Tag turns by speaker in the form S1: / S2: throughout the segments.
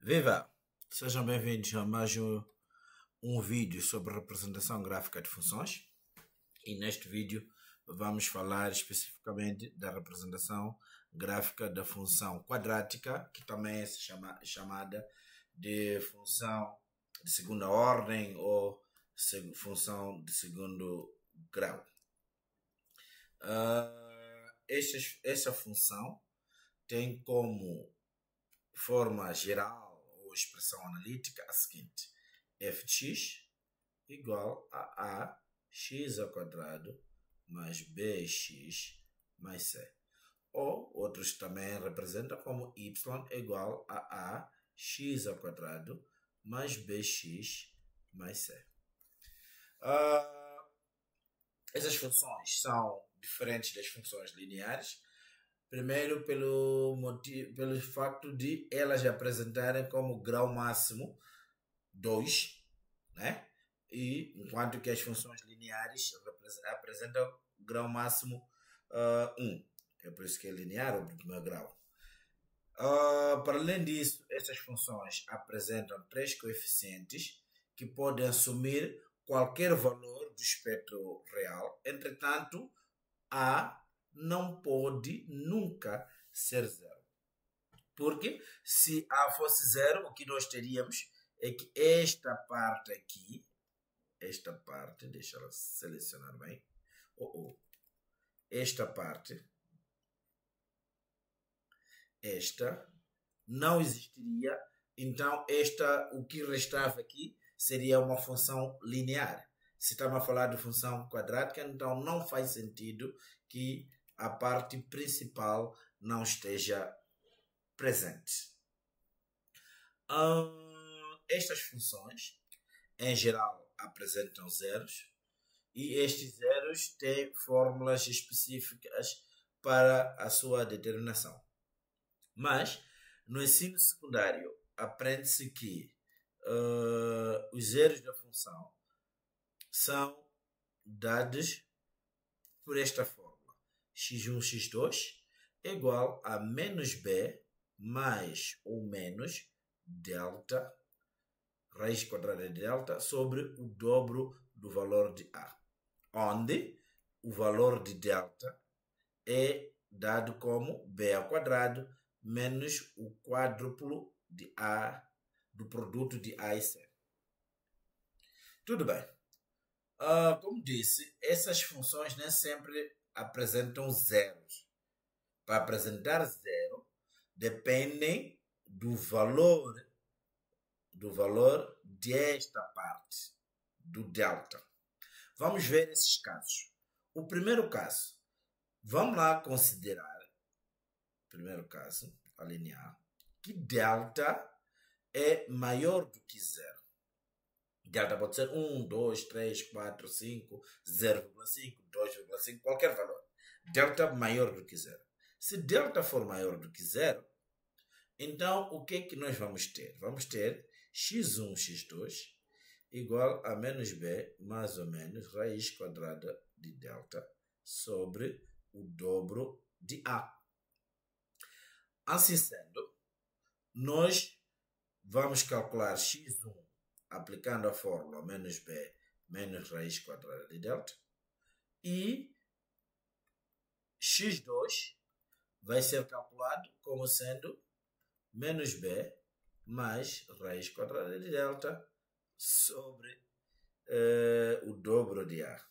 S1: Viva! Sejam bem-vindos a mais um vídeo sobre representação gráfica de funções. E neste vídeo vamos falar especificamente da representação gráfica da função quadrática, que também é chamada de função de segunda ordem ou função de segundo grau. Esta função tem como forma geral ou expressão analítica a seguinte: f de x igual a x ao quadrado mais bx mais c. Ou outros também representam como y igual a x ao quadrado mais bx mais c. Essas funções são diferentes das funções lineares. Primeiro, pelo facto de elas apresentarem como grau máximo 2, né? Enquanto que as funções lineares apresentam grau máximo 1. É por isso que é linear ou de primeiro grau. Para além disso, essas funções apresentam 3 coeficientes que podem assumir qualquer valor do espectro real. Entretanto, A não pode nunca ser zero. Porque se A fosse zero, o que nós teríamos é que esta parte aqui, esta parte, deixa ela selecionar bem, esta parte, esta, não existiria. Então, o que restava aqui seria uma função linear. Se estamos a falar de função quadrática, então não faz sentido que a parte principal não esteja presente. Estas funções, em geral, apresentam zeros e estes zeros têm fórmulas específicas para a sua determinação. Mas, no ensino secundário, aprende-se que os zeros da função são dados por esta fórmula: x1, x2 é igual a menos b mais ou menos delta, raiz quadrada de delta, sobre o dobro do valor de a, onde o valor de delta é dado como b ao quadrado menos o quádruplo de a do produto de a e c. Tudo bem. Como disse, essas funções nem sempre apresentam zeros. Para apresentar zero, dependem do valor desta parte, do delta. Vamos ver esses casos. O primeiro caso, vamos lá considerar, primeiro caso, alinear, que delta é maior do que zero. Delta pode ser 1, 2, 3, 4, 5, 0,5, 2,5, qualquer valor. Delta maior do que zero. Se delta for maior do que zero, então o que é que nós vamos ter? Vamos ter x1, x2 igual a menos b mais ou menos raiz quadrada de delta sobre o dobro de a. Assim sendo, nós vamos calcular x1 aplicando a fórmula menos b menos raiz quadrada de delta, e x2 vai ser calculado como sendo menos b mais raiz quadrada de delta sobre o dobro de a.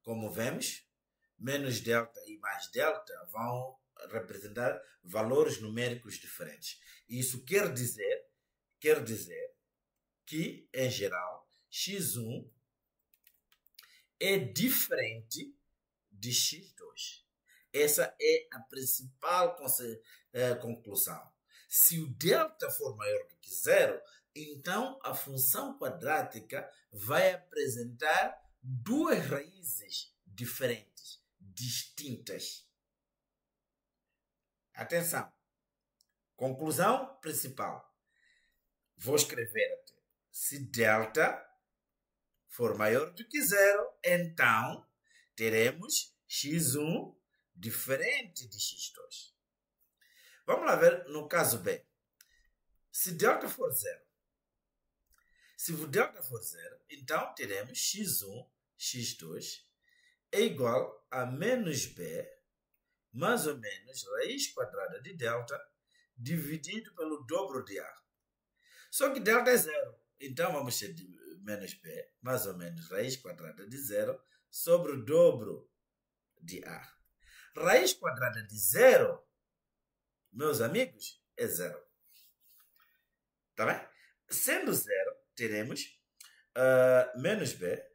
S1: Como vemos, menos delta e mais delta vão representar valores numéricos diferentes. Isso quer dizer que, em geral, x1 é diferente de x2. Essa é a principal conclusão. Se o delta for maior do que zero, então a função quadrática vai apresentar duas raízes diferentes, distintas. Atenção! Conclusão principal. Vou escrever até. Se delta for maior do que zero, então teremos x1 diferente de x2. Vamos lá ver no caso B. Se delta for zero, se o delta for zero, então teremos x1, x2 é igual a menos b, mais ou menos raiz quadrada de delta, dividido pelo dobro de a. Só que delta é zero, então vamos ter menos b, mais ou menos raiz quadrada de zero, sobre o dobro de a. Raiz quadrada de zero, meus amigos, é zero. Tá bem? Sendo zero, teremos menos b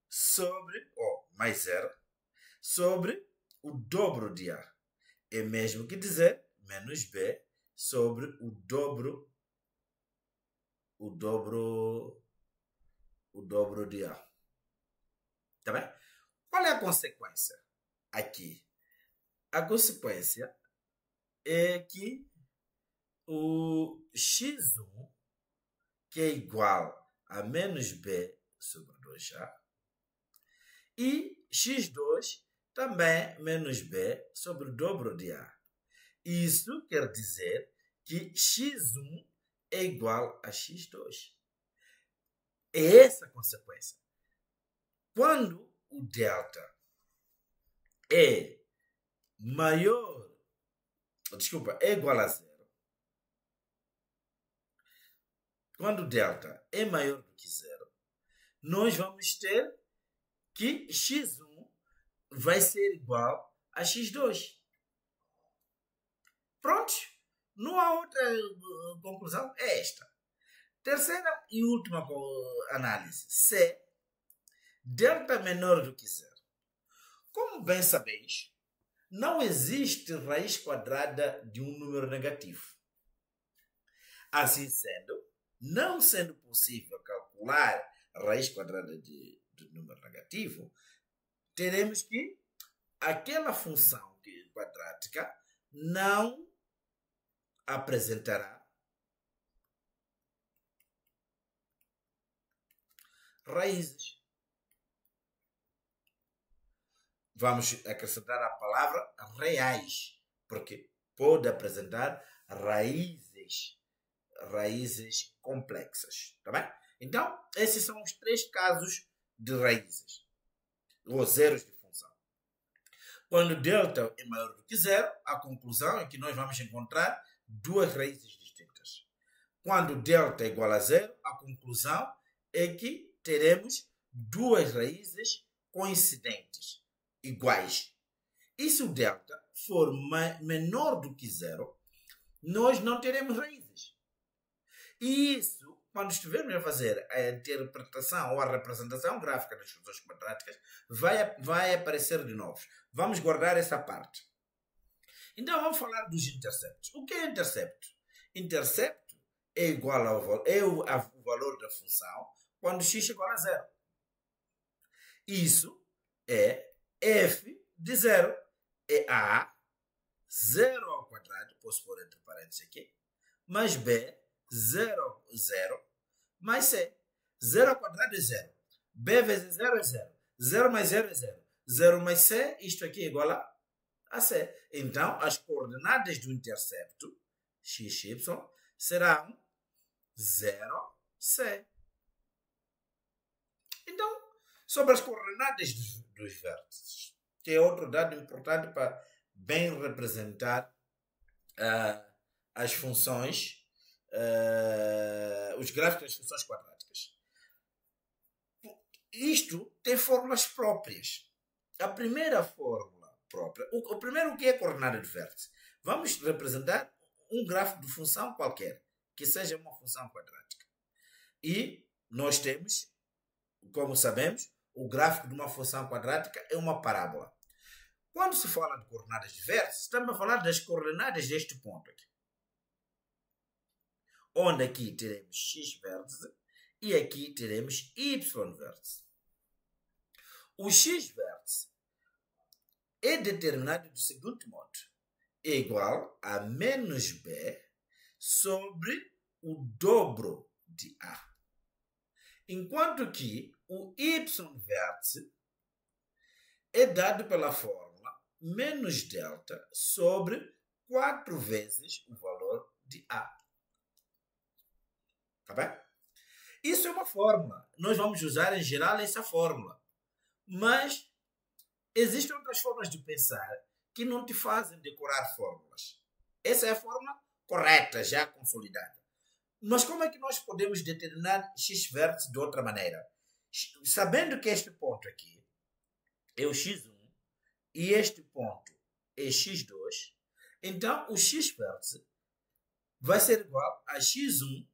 S1: sobre, mais zero, sobre o dobro de a. É mesmo que dizer menos b sobre o dobro de a. Tá bem? Qual é a consequência aqui? A consequência é que o x1, que é igual a menos b sobre 2a, e x2 também menos b sobre o dobro de a. Isso quer dizer que x1 é igual a x2. É essa a consequência. Quando o delta é igual a zero, quando o delta é maior do que zero, nós vamos ter que x1 vai ser igual a x2. Pronto? Não há outra conclusão. É esta. Terceira e última análise. C. Delta menor do que zero. Como bem sabeis, não existe raiz quadrada de um número negativo. Assim sendo, não sendo possível calcular a raiz quadrada de número negativo, teremos que aquela função quadrática não apresentará raízes. Vamos acrescentar a palavra reais, porque pode apresentar raízes complexas, tá bem? Então, esses são os 3 casos de raízes, ou zeros de função. Quando delta é maior do que zero, a conclusão é que nós vamos encontrar 2 raízes distintas. Quando delta é igual a zero, a conclusão é que teremos 2 raízes coincidentes, iguais. E se o delta for menor do que zero, nós não teremos raízes. E isso, quando estivermos a fazer a interpretação ou a representação gráfica das funções quadráticas, vai aparecer de novo. Vamos guardar essa parte. Então vamos falar dos interceptos. O que é intercepto? Intercepto é igual ao valor da função quando x é igual a zero. Isso é f de zero. É a, 0 ao quadrado, posso pôr entre parênteses aqui, mais b, 0, 0, mais c. 0 ao quadrado é 0. b vezes 0 é 0. 0 mais 0 é 0. 0 mais c, isto aqui é igual a c. Então, as coordenadas do intercepto, x, y, serão 0, c. Então, sobre as coordenadas dos vértices, que é outro dado importante para bem representar as funções, os gráficos das funções quadráticas. Isto tem fórmulas próprias. A primeira fórmula própria, o primeiro, o que é coordenada de vértice? Vamos representar um gráfico de função qualquer, que seja uma função quadrática. E nós temos, como sabemos, o gráfico de uma função quadrática é uma parábola. Quando se fala de coordenadas de vértice, estamos a falar das coordenadas deste ponto aqui. Onde aqui teremos x vértice e aqui teremos y vértice. O x vértice é determinado do seguinte modo. É igual a menos b sobre o dobro de a. Enquanto que o y vértice é dado pela fórmula menos delta sobre 4 vezes o valor de a. Tá bem? Isso é uma fórmula. Nós vamos usar em geral essa fórmula. Mas existem outras formas de pensar que não te fazem decorar fórmulas. Essa é a fórmula correta, já consolidada. Mas como é que nós podemos determinar x vértice de outra maneira? Sabendo que este ponto aqui é o x1 e este ponto é x2, então o x vértice vai ser igual a x1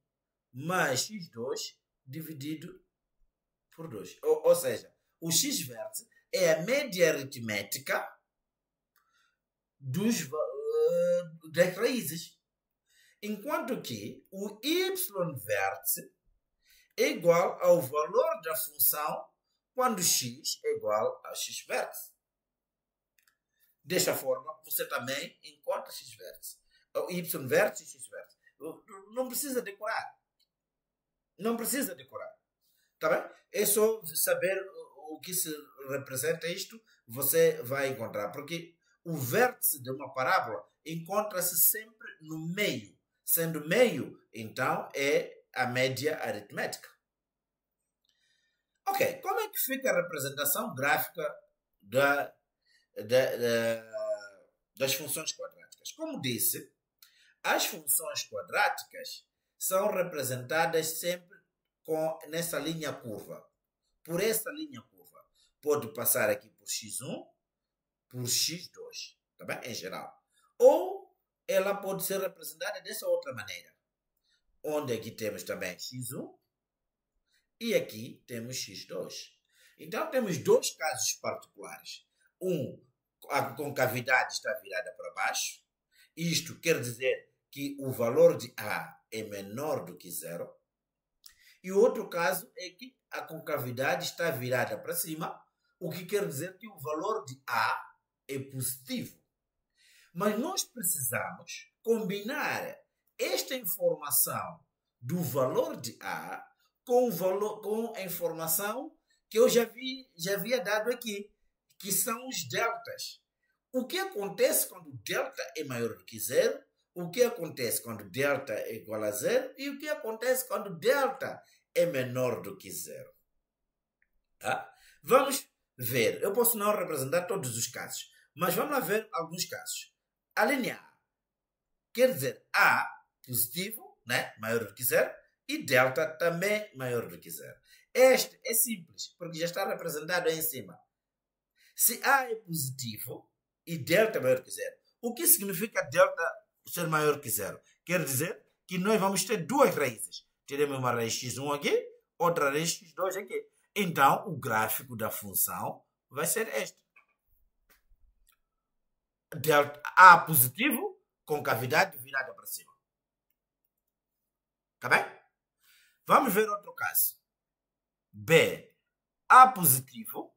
S1: mais x2 dividido por 2. Ou seja, o x vértice é a média aritmética das raízes. Enquanto que o y vértice é igual ao valor da função quando x é igual a x vértice. Desta forma, você também encontra x vértice. O y vértice e x vértice. Não precisa decorar. Não precisa decorar. Tá bem? É só saber o que se representa isto, você vai encontrar. Porque o vértice de uma parábola encontra-se sempre no meio. Sendo meio, então, é a média aritmética. Ok, como é que fica a representação gráfica das funções quadráticas? Como disse, as funções quadráticas são representadas sempre nessa linha curva. Por essa linha curva. Pode passar aqui por x1, por x2, tá bem? Em geral. Ou ela pode ser representada dessa outra maneira. Onde aqui temos também x1 e aqui temos x2. Então temos dois casos particulares. A concavidade está virada para baixo. Isto quer dizer que o valor de A é menor do que zero. E o outro caso é que a concavidade está virada para cima, o que quer dizer que o valor de A é positivo. Mas nós precisamos combinar esta informação do valor de A com a informação que eu já havia dado aqui, que são os deltas. O que acontece quando delta é maior do que zero? O que acontece quando delta é igual a zero? E o que acontece quando delta é menor do que zero? Tá? Vamos ver. Eu posso não representar todos os casos, mas vamos lá ver alguns casos. A linha A quer dizer A positivo, né? Maior do que zero, e delta também maior do que zero. Este é simples, porque já está representado aí em cima. Se A é positivo e delta é maior que zero, o que significa delta ser maior que zero? Quer dizer que nós vamos ter duas raízes. Teremos uma raiz x1 aqui, outra raiz x2 aqui. Então, o gráfico da função vai ser este. Delta A positivo, concavidade virada para cima. Tá bem? Vamos ver outro caso. B, A positivo,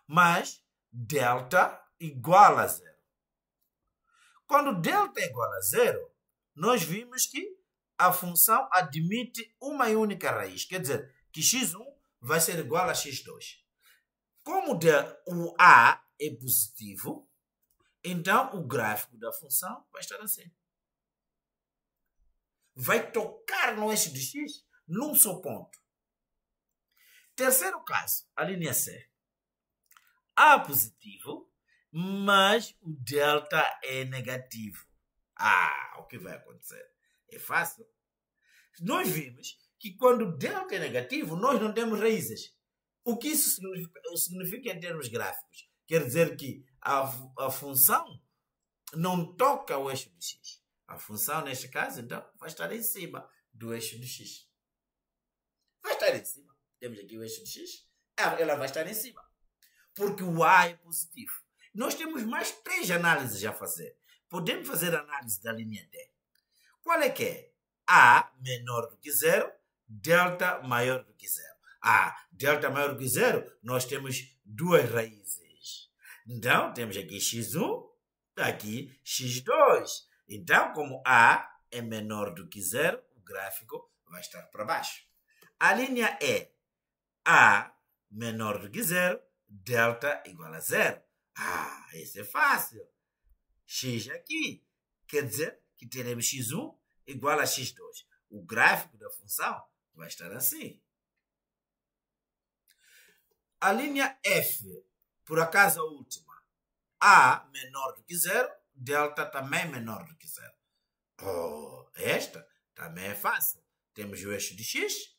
S1: mas delta igual a zero. Quando delta é igual a zero, nós vimos que a função admite uma única raiz. Quer dizer, que x1 vai ser igual a x2. Como o A é positivo, então o gráfico da função vai estar assim. Vai tocar no eixo de x num só ponto. Terceiro caso, a linha C. A positivo, mas o delta é negativo. O que vai acontecer? É fácil. Nós vimos que quando delta é negativo, nós não temos raízes. O que isso significa em termos gráficos? Quer dizer que a função não toca o eixo de x. A função, neste caso, então, vai estar em cima do eixo de x. Vai estar em cima. Temos aqui o eixo de x. Ela vai estar em cima. Porque o A é positivo. Nós temos mais 3 análises a fazer. Podemos fazer a análise da linha D. Qual é que é? A menor do que zero, delta maior do que zero. Delta maior do que zero, nós temos duas raízes. Então, temos aqui x1, aqui x2. Então, como A é menor do que zero, o gráfico vai estar para baixo. A linha E, A menor do que zero, delta igual a zero. Isso é fácil. X aqui, quer dizer que teremos x1 igual a x2. o gráfico da função vai estar assim. A linha F, por acaso a última, A menor do que 0, delta também menor do que 0. Oh, esta também é fácil. Temos o eixo de x,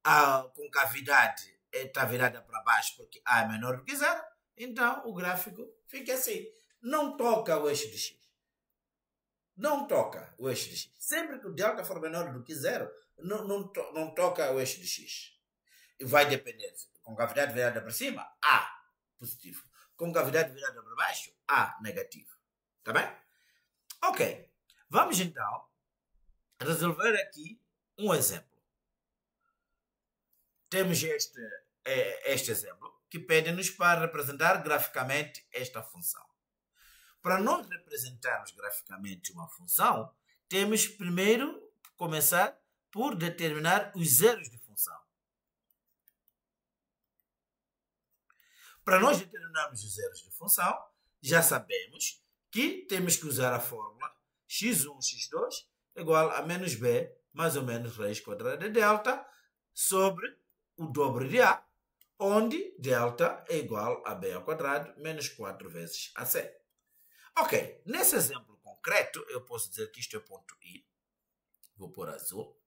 S1: a concavidade está virada para baixo porque A é menor do que 0, então o gráfico fica assim. Não toca o eixo de x. Não toca o eixo de x. Sempre que o delta for menor do que 0, não toca o eixo de x. E vai depender. Concavidade virada para cima, A positivo. Concavidade virada para baixo, A negativo. Tá bem? Ok. Vamos então resolver aqui um exemplo. Temos este exemplo que pede-nos para representar graficamente esta função. Para nós representarmos graficamente uma função, temos primeiro começar por determinar os zeros de função. Para nós determinarmos os zeros de função, já sabemos que temos que usar a fórmula x1, x2 igual a menos b mais ou menos raiz quadrada de delta sobre o dobro de a, onde delta é igual a b ao quadrado menos 4 vezes ac. Ok, nesse exemplo concreto, eu posso dizer que isto é ponto I. Vou pôr azul.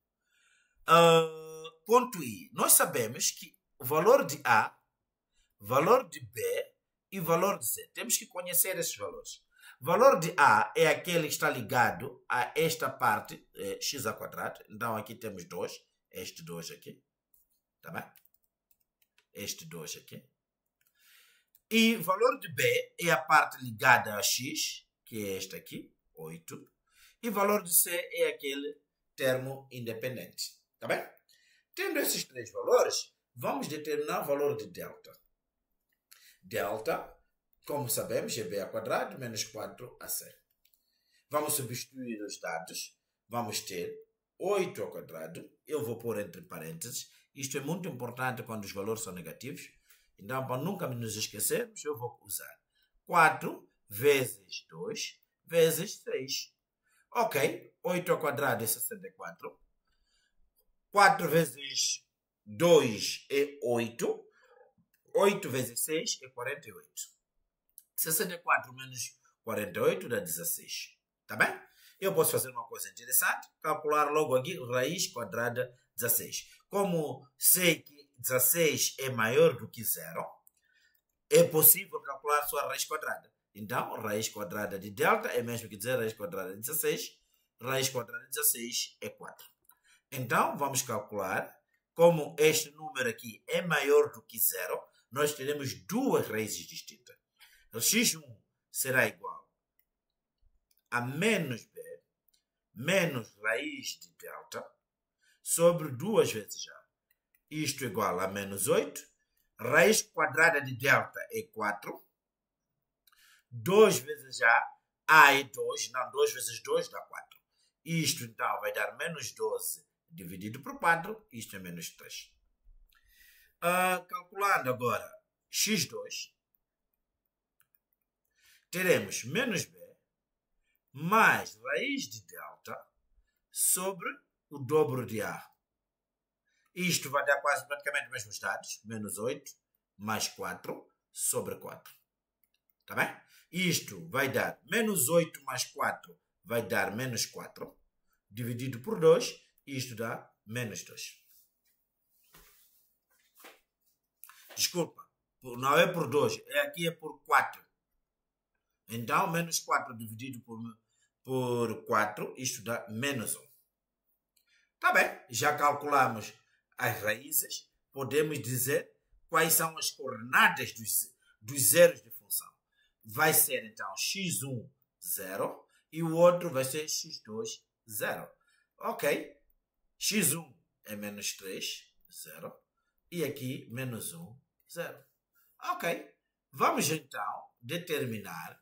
S1: Ponto I. Nós sabemos que o valor de A, valor de B e valor de C. Temos que conhecer esses valores. O valor de A é aquele que está ligado a esta parte, x ao quadrado. Então, aqui temos 2. Este 2 aqui. Tá bem? Este 2 aqui. E o valor de B é a parte ligada a x, que é este aqui, 8. E o valor de C é aquele termo independente. Tá bem? Tendo esses três valores, vamos determinar o valor de delta. Delta, como sabemos, é b ao quadrado menos 4ac. Vamos substituir os dados. Vamos ter 8 ao quadrado. Eu vou pôr entre parênteses. Isto é muito importante quando os valores são negativos. Então, para nunca nos esquecermos, eu vou usar 4 vezes 2 vezes 6. Ok, 8 ao quadrado é 64. 4 vezes 2 é 8. 8 vezes 6 é 48. 64 menos 48 dá 16. Tá bem? Eu posso fazer uma coisa interessante. Calcular logo aqui raiz quadrada 16. Como sei que 16 é maior do que 0, é possível calcular sua raiz quadrada. Então, raiz quadrada de delta é mesmo que dizer raiz quadrada de 16. Raiz quadrada de 16 é 4. Então, vamos calcular. Como este número aqui é maior do que 0, nós teremos duas raízes distintas. O x1 será igual a menos b menos raiz de delta sobre 2 vezes a. Isto é igual a menos 8. Raiz quadrada de delta é 4. 2 vezes a é 2. Não, 2 vezes 2 dá 4. Isto, então, vai dar menos 12 dividido por 4. Isto é menos 3. Calculando agora x2, teremos menos b mais raiz de delta sobre o dobro de a. Isto vai dar quase praticamente os mesmos dados. Menos 8 mais 4 sobre 4. Tá bem? Isto vai dar menos 8 mais 4 vai dar menos 4. Dividido por 2, isto dá menos 2. Desculpa, não é por 2, aqui é por 4. Então, menos 4 dividido por 4, isto dá menos 1. Tá bem, já calculamos as raízes, podemos dizer quais são as coordenadas dos zeros de função. Vai ser, então, x1, 0, e o outro vai ser x2, 0. Ok, x1 é menos 3, 0, e aqui menos 1, 0. Ok, vamos então determinar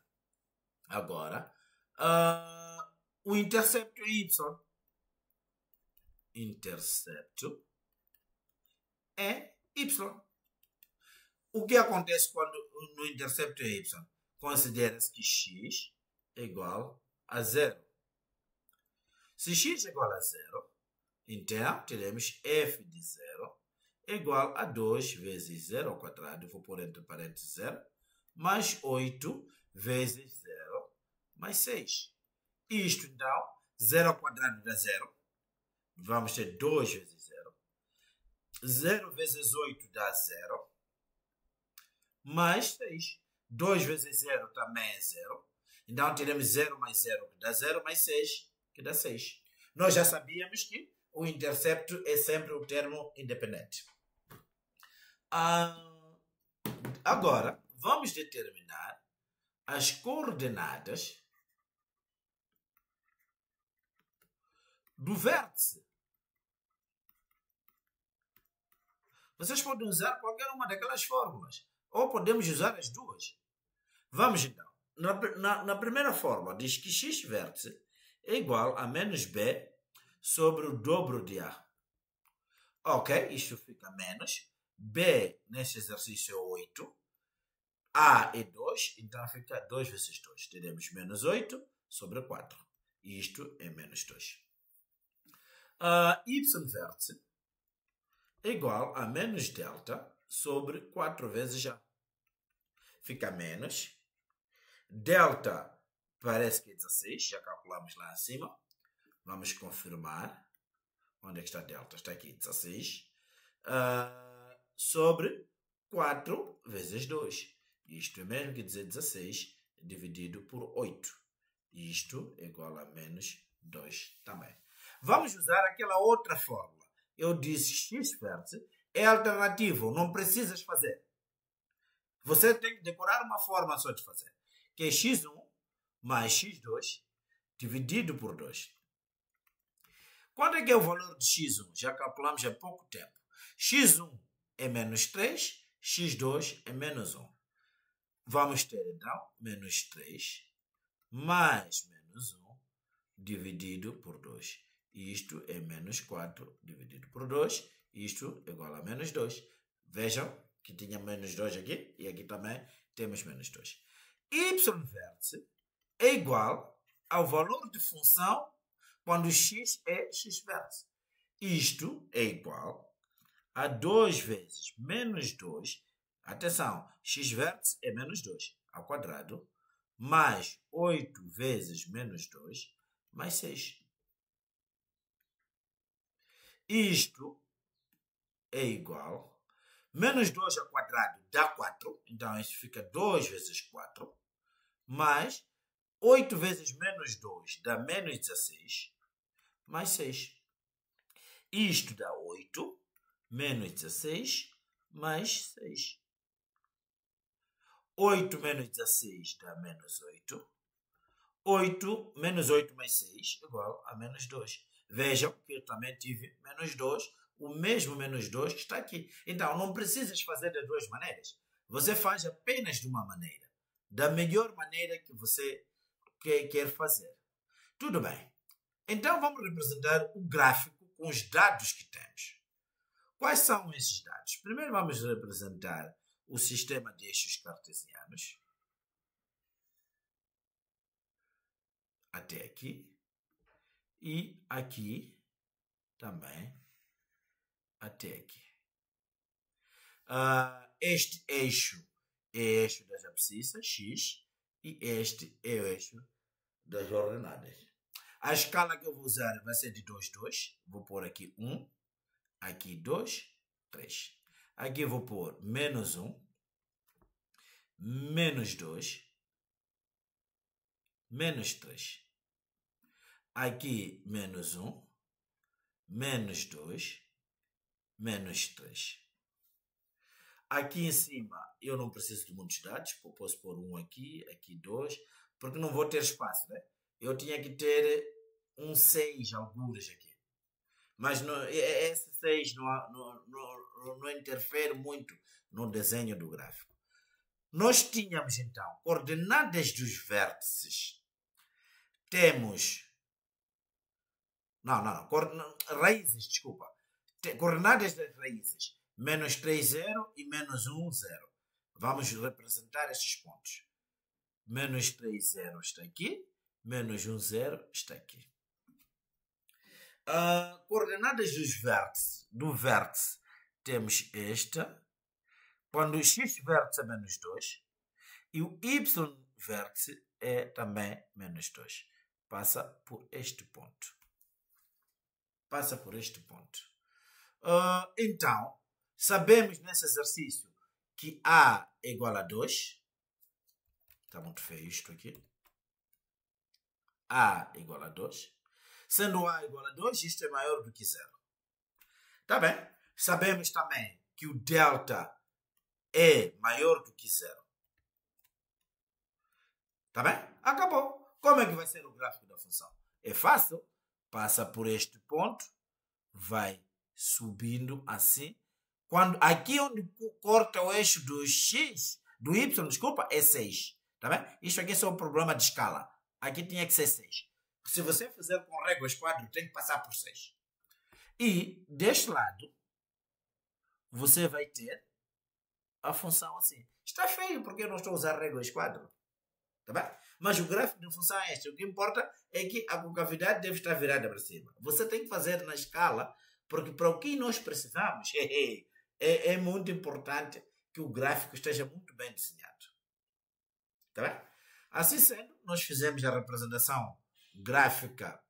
S1: agora o intercepto y. Intercepto é y. O que acontece quando no intercepto é y? Considera-se que x é igual a 0. Se x é igual a 0, Então, teremos f de 0 igual a 2 vezes 0 ao quadrado, vou pôr entre parênteses 0, mais 8 vezes 0 mais 6. Isto, então, 0 ao quadrado dá 0. Vamos ter 2 vezes 0. 0 vezes 8 dá 0. Mais 6. 2 vezes 0 também é 0. Então, teremos 0 mais 0, que dá 0, mais 6, que dá 6. Nós já sabíamos que o intercepto é sempre o termo independente. Agora, vamos determinar as coordenadas do vértice. Vocês podem usar qualquer uma daquelas fórmulas, ou podemos usar as duas. Vamos então. Na primeira fórmula diz que x vértice é igual a menos b sobre o dobro de a. Ok, isto fica menos. B neste exercício é 8. A é 2, então fica 2 vezes 2. Teremos menos 8 sobre 4. E isto é menos 2. Y vértice é igual a menos delta sobre 4 vezes A. Fica menos. Delta parece que é 16, já calculamos lá acima. Vamos confirmar. Onde é que está delta? Está aqui, 16. Sobre 4 vezes 2. Isto é mesmo que dizer 16 dividido por 8. Isto é igual a menos 2 também. Vamos usar aquela outra fórmula. Eu disse x vértice é alternativo, não precisas fazer. Você tem que decorar uma forma só de fazer. Que é x1 mais x2 dividido por 2. Quanto é que é o valor de x1? Já calculamos há pouco tempo. x1 é menos 3, x2 é menos 1. Vamos ter, então, menos 3 mais menos 1 dividido por 2. Isto é menos 4 dividido por 2. Isto é igual a menos 2. Vejam que tinha menos 2 aqui e aqui também temos menos 2. Y vértice é igual ao valor de função quando x é x vértice. Isto é igual a 2 vezes menos 2. Atenção, x vértice é menos 2 ao quadrado, mais 8 vezes menos 2, mais 6. Isto é igual. Menos 2 ao quadrado dá 4. Então, isso fica 2 vezes 4. Mais 8 vezes menos 2 dá menos 16. Mais 6. Isto dá 8. Menos 16. Mais 6. 8 menos 16 dá menos 8. 8 menos 8 mais 6 igual a menos 2. Vejam que eu também tive menos 2, o mesmo menos 2 que está aqui. Então, não precisas fazer de duas maneiras. Você faz apenas de uma maneira. Da melhor maneira que você quer fazer. Tudo bem. Então, vamos representar o gráfico com os dados que temos. Quais são esses dados? Primeiro, vamos representar o sistema de eixos cartesianos. Até aqui. E aqui também até aqui. Este eixo é o eixo das abscissas, x, e este é o eixo das ordenadas. A escala que eu vou usar vai ser de 2, 2. Vou pôr aqui 1, aqui 2, 3. Aqui vou pôr menos 1, menos 2, menos 3. Aqui, menos 1, menos 2, menos 3. Aqui em cima, eu não preciso de muitos dados. Posso pôr 1 aqui, aqui 2, porque não vou ter espaço, né? Eu tinha que ter um 6 algures aqui. Mas não, esse 6 não interfere muito no desenho do gráfico. Nós tínhamos, então, coordenadas dos vértices. Temos... Não. Raízes, desculpa. Coordenadas das raízes. Menos 3, 0 e menos 1, 0. Vamos representar estes pontos. Menos 3, 0 está aqui. Menos 1, 0 está aqui. Coordenadas do vértice, temos esta, quando o x vértice é menos 2, e o y vértice é também menos 2. Passa por este ponto. Então, sabemos nesse exercício que A é igual a 2. Está muito feio isto aqui. A é igual a 2. Sendo A igual a 2, isto é maior do que 0. Tá bem? Sabemos também que o delta é maior do que 0. Tá bem? Acabou. Como é que vai ser o gráfico da função? É fácil. Passa por este ponto, vai subindo assim. Quando aqui onde corta o eixo do x, do y, desculpa, é 6. Tá bem? Isto aqui é só um problema de escala. Aqui tinha que ser 6. Se você fizer com réguas quadro, tem que passar por 6. E deste lado, você vai ter a função assim. Está feio porque eu não estou a usar réguas quadro. Tá bem? Mas o gráfico da função é este. O que importa é que a concavidade deve estar virada para cima. Você tem que fazer na escala, porque para o que nós precisamos, é muito importante que o gráfico esteja muito bem desenhado. Tá bem? Assim sendo, nós fizemos a representação gráfica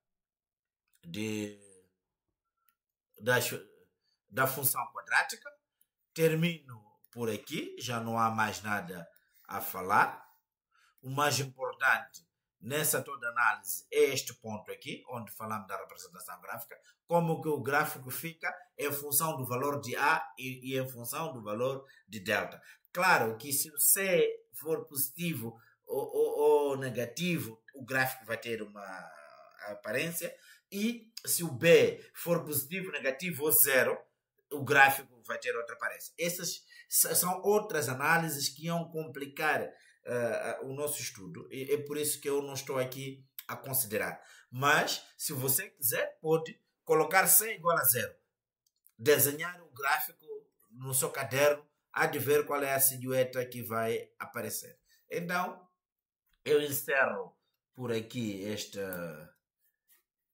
S1: da função quadrática. Termino por aqui, já não há mais nada a falar. O mais importante nessa toda análise é este ponto aqui, onde falamos da representação gráfica, como que o gráfico fica em função do valor de A e em função do valor de delta. Claro que se o C for positivo ou negativo, o gráfico vai ter uma aparência, e se o B for positivo, negativo ou zero, o gráfico vai ter outra aparência. Essas são outras análises que iam complicar o nosso estudo, e é por isso que eu não estou aqui a considerar. Mas, se você quiser, pode colocar C igual a 0. Desenhar o gráfico no seu caderno, há de ver qual é a silhueta que vai aparecer. Então, eu encerro por aqui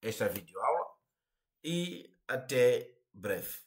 S1: esta videoaula e até breve.